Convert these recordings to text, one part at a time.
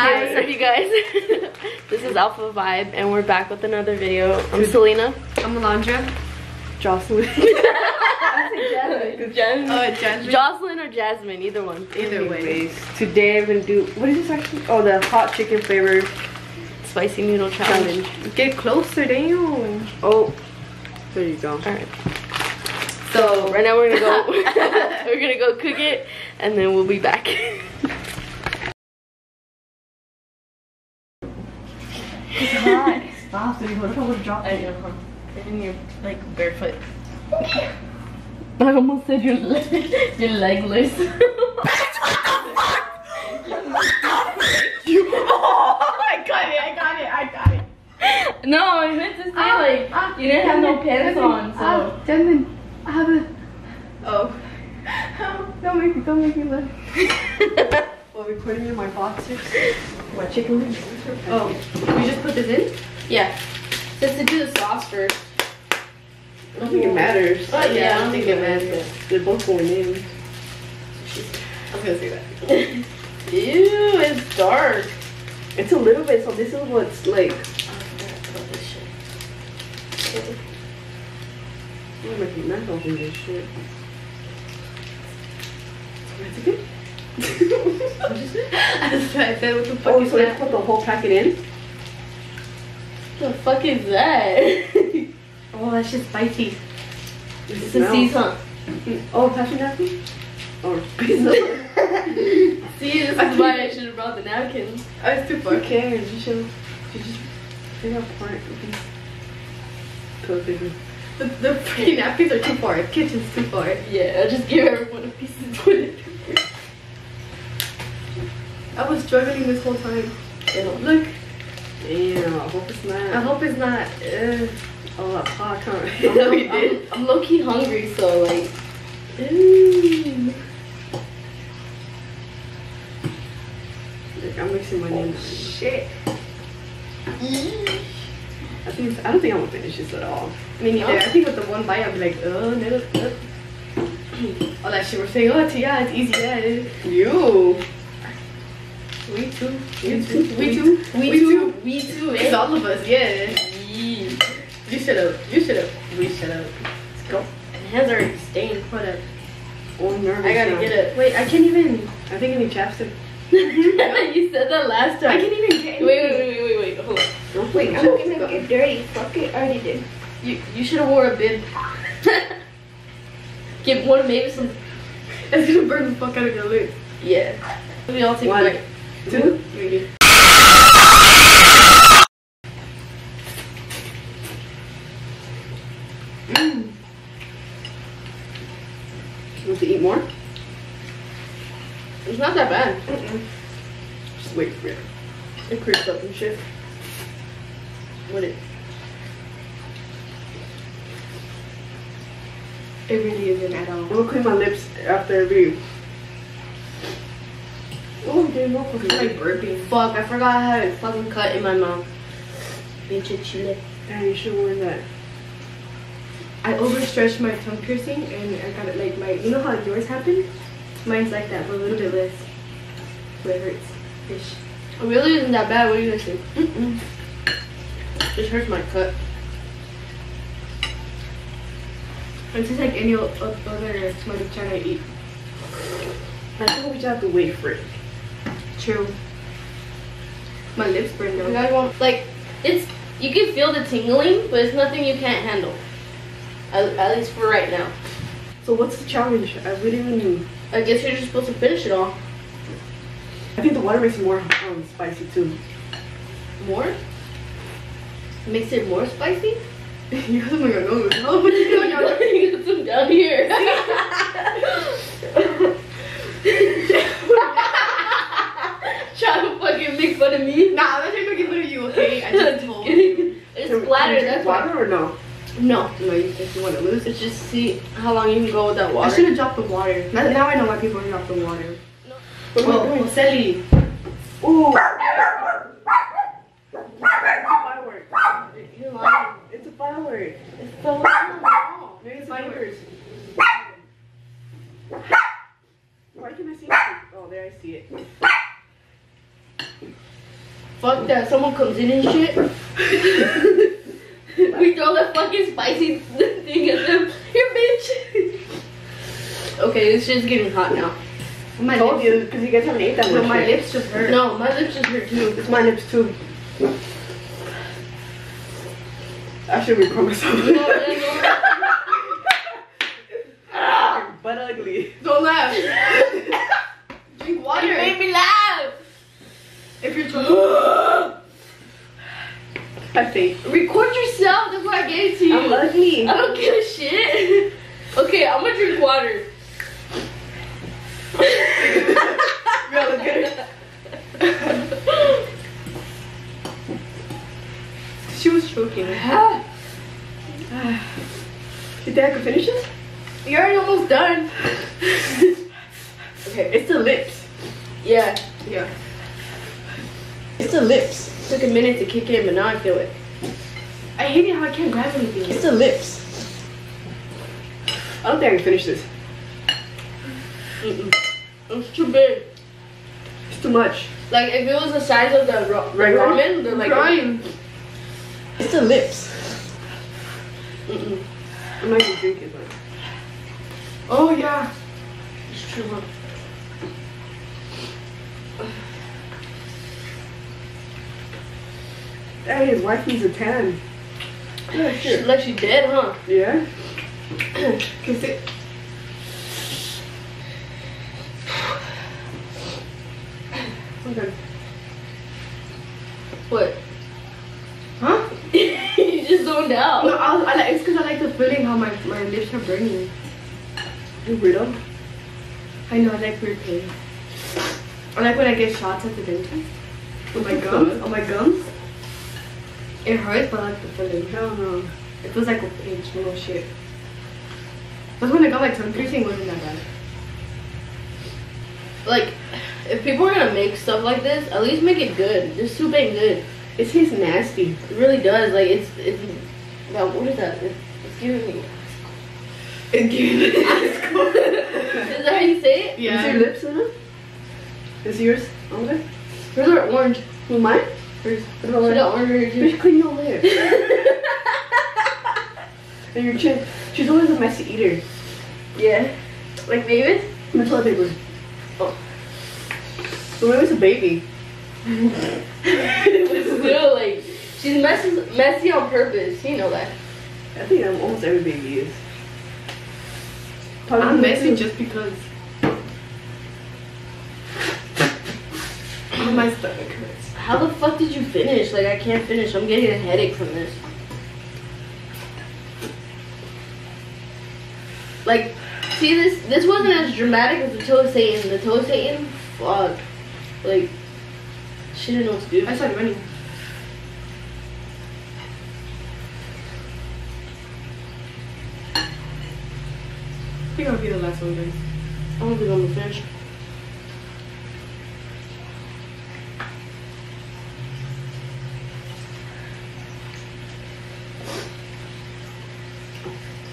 Hi, what's up you guys? This is Alpha Vibe and we're back with another video. I'm Selena. I'm Alondra. Jocelyn. Jasmine. Jocelyn or Jasmine, either one. Either way. Today I'm gonna do, what is this actually? Oh, the hot chicken flavor Spicy noodle challenge. Get closer, damn. Oh, there you go. Alright. So right now we're gonna go we're gonna go cook it and then we'll be back. It's hot. Stop, dude. What if I would drop it? I know. And you're like barefoot. I almost said you're legless. I got it. No, I meant to say like you didn't have no pants on, so. Jasmine, I have a. Oh. Don't make me laugh. While recording in my boxers, my chicken wings. Oh, we just put this in? Yeah. Just to do the sauce first. I don't think it matters. But yeah, I don't think it matters. They're both going in. I was gonna say that. Ew, it's dark. It's a little bit, so this is what's like. I'm making mess off this shit. Is it good? I said, what the fuck Oh, is so let's that? put the whole packet in? The fuck is that? Oh, that's just spicy. It's a sea salt. Oh, passion napkin? Or pizza? See, this is why I should have brought the napkins. Oh, it's too far. Who cares? You just take out part of these. Perfect. The freaking napkins are too far. The kitchen's too far. Yeah, I'll just give everyone a piece of toilet paper. I was struggling this whole time. Look. Damn, I hope it's I not. hope it's not. Oh, that's hot, huh? I'm low-key hungry, so like. Ooh. Like, I'm mixing my names. Shit. I don't think I'm gonna finish this at all. Me neither. I think with the one bite, I'll be like, oh, no. All that shit we're saying, oh, yeah, it's easy, yeah, it is. You. We too. You too. We too. We too, It's eh? all of us, yeah. Yeah. You shut up. We shut up. Let's go. My hands are stained. Hold up. Oh, I'm nervous. I gotta now. get it. Wait, I can't even. I think I need chapstick. You said that last time. I can't even get Wait. Hold on. Don't Wait, put I'm chapstick gonna on. get dirty. Fuck it, I already did. You should have wore a bib. Give one maybe some. It's gonna burn the fuck out of your lips. Yeah. We all take One, a break. 2. Maybe. You want to eat more? It's not that bad. Just wait for it. It creeps up and shit. What it? It really isn't at all. I'm gonna clean my lips after every. Oh, there's no fucking It's like burping. Fuck, I forgot I had a fucking cut in my mouth. Pinche chile. Damn, you should wear that. I overstretched my tongue piercing and I got it like my. You know how yours happened? Mine's like that, but a little bit less. So it hurts. Ish. It really isn't that bad. What do you guys think? Just hurts my cut. It's just like any other somebody trying to eat. I think we just have to wait for it. True. My lips burn You now. guys want like it's you can feel the tingling, but it's nothing you can't handle. At least for right now. So what's the challenge? I really even. I guess you're just supposed to finish it all. I think the water makes it more spicy too. More? Makes it more spicy? You have some on your nose. Oh, what are you doing? You got some down here. Trying to fucking make fun of me. Nah, I'm not trying to make fun of you, okay? I just told you. It's Can we splattered, drink that's water why. or no? No. No, if you want to lose it. It's just see how long you can go without I water. should have dropped the water. Now I know why people drop the water. What am I Oh, doing? Sally. Ooh. You're lying. It's a firework. It's so long. Maybe it's Fireworks. Why can't I see it? Oh, there I see it. Fuck that. Someone comes in and shit. We throw the fucking spicy thing at them. Here, bitch. Okay, this shit's getting hot now. I told you, because you guys haven't ate that much. My yet. lips just hurt. No, my lips just hurt too. It's my lips too. I should record myself. But ugly. Don't laugh. Drink water. You made me laugh. If you're trying. I think. Record yourself. That's why I gave it to you. I'm ugly. I don't give a shit. Okay, I'm gonna drink water. Real good. She was choking. You think I could finish this? You're already almost done. Okay, it's the lips. Yeah. Yeah. It's the lips. It took a minute to kick in, but now I feel it. I hate it how I can't grab anything. It's the lips. I don't think I can finish this. It's too big. It's too much. Like if it was the size of the ramen, they're like. Crying. It's the lips. Mm-mm. I'm not even drinking, but. Oh yeah. It's too much. Hey, his wife needs a tan. Yeah, She's like she dead, huh? Yeah. Cause it. Okay. What? Huh? You just zoned out. No, I like. It's cause I like the feeling how my lips are burning. You weirdo. I know. I like weird pain. I like when I get shots at the dentist. On my gums. On my gums. It hurts, but I like the feeling. Hell no. It feels like a pinch. No shit. But when I got my tongue piercing, it wasn't that bad. Like, if people are gonna make stuff like this, at least make it good. This soup ain't good. It tastes nasty. It really does. Like it's. Wow, what is that? It's giving me. It's giving me. Is that how you say it? Yeah. Is your lips in it? Is yours on there? Hers are orange. Who, mine? Hers. What She about mine? got orange here Bitch, too. clean your lips. And your chin. She's always a messy eater. Yeah. Like David? I'm toilet paper. Oh. So maybe it's a baby. Still, like, she's messy on purpose. You know that. I think almost every baby is. Probably I'm me messy too. just because. Oh, my stomach hurts. How the fuck did you finish? Like, I can't finish. I'm getting a headache from this. Like, see, this wasn't as dramatic as the toe of Satan. The toe of Satan, fuck. Like, she didn't know what to do. I started running. I think I'll be the last one, guys. I don't think I'm gonna finish.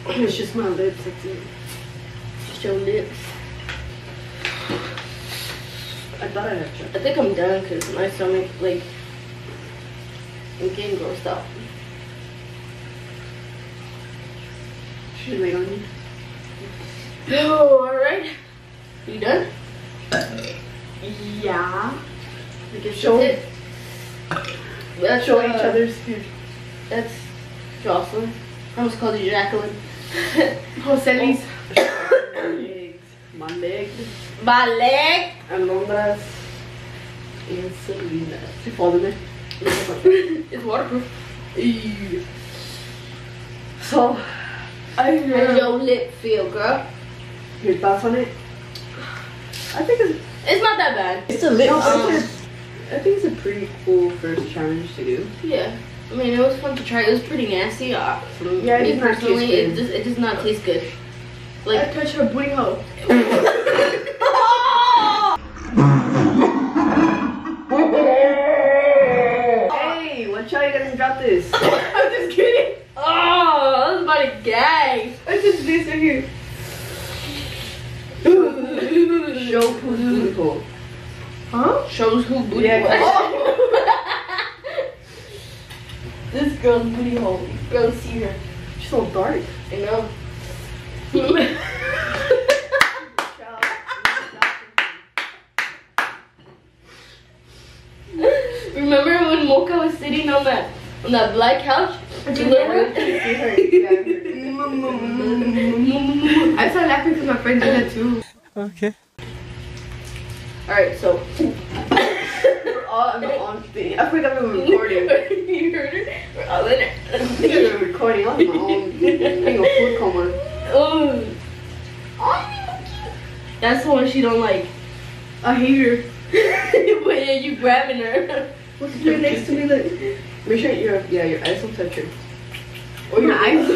It's just my lips, that's it. Just your lips. I thought I'd have checked. I think I'm done because my stomach, like, I'm getting grossed out. Should lay on you. Oh, alright. You done? Yeah. I guess Show that's it. That's, Show each other's here. That's Jocelyn. I almost called you Jacqueline. Joselis. Legs. My leg. My leg. Alondras. And Selena. She falls in there. It's waterproof. So, How does your lip feel, girl? your thoughts on it? I think It's not that bad. it's a lit. Um, I think it's a pretty cool first challenge to do. Yeah. I mean, it was fun to try. It was pretty nasty. From Yeah, it me did not personally, taste good. it does not taste good. I Like, touched her booty hole. Hey, watch out, you gotta drop this. I'm just kidding. oh, I was about to gag. I just this right here. Show who's booty hole. Huh? Shows who booty Yeah, was. This girl's booty hole. Girl, see her. She's so dark. I know. Remember when Mocha was sitting on that black couch? I started laughing because my friend did that too. Okay. Alright, so We're all on thing. I forgot we were recording. you heard her? We're all in it. We were recording. I was on my own. Being a food coma. Oh. That's the one she don't like. I hate her. But yeah, you grabbing her. What's her next to me? Like, Make sure your eyes don't touch her. or your eyes.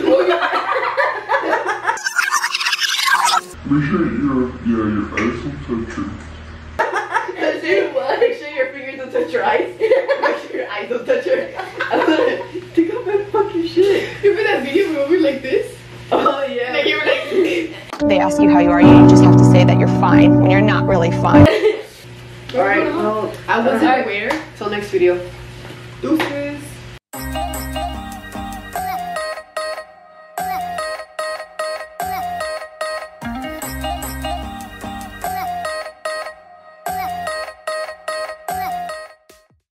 Make sure your eyes don't touch her. Make sure your fingers don't touch your eyes. Make sure your eyes don't touch her. Take off my fucking shit. Remember that video where we were like this? Oh yeah. Like you were like. They ask you how you are, you just have to say that you're fine when you're not really fine. Alright, well, I wasn't aware. till next video. Deuces.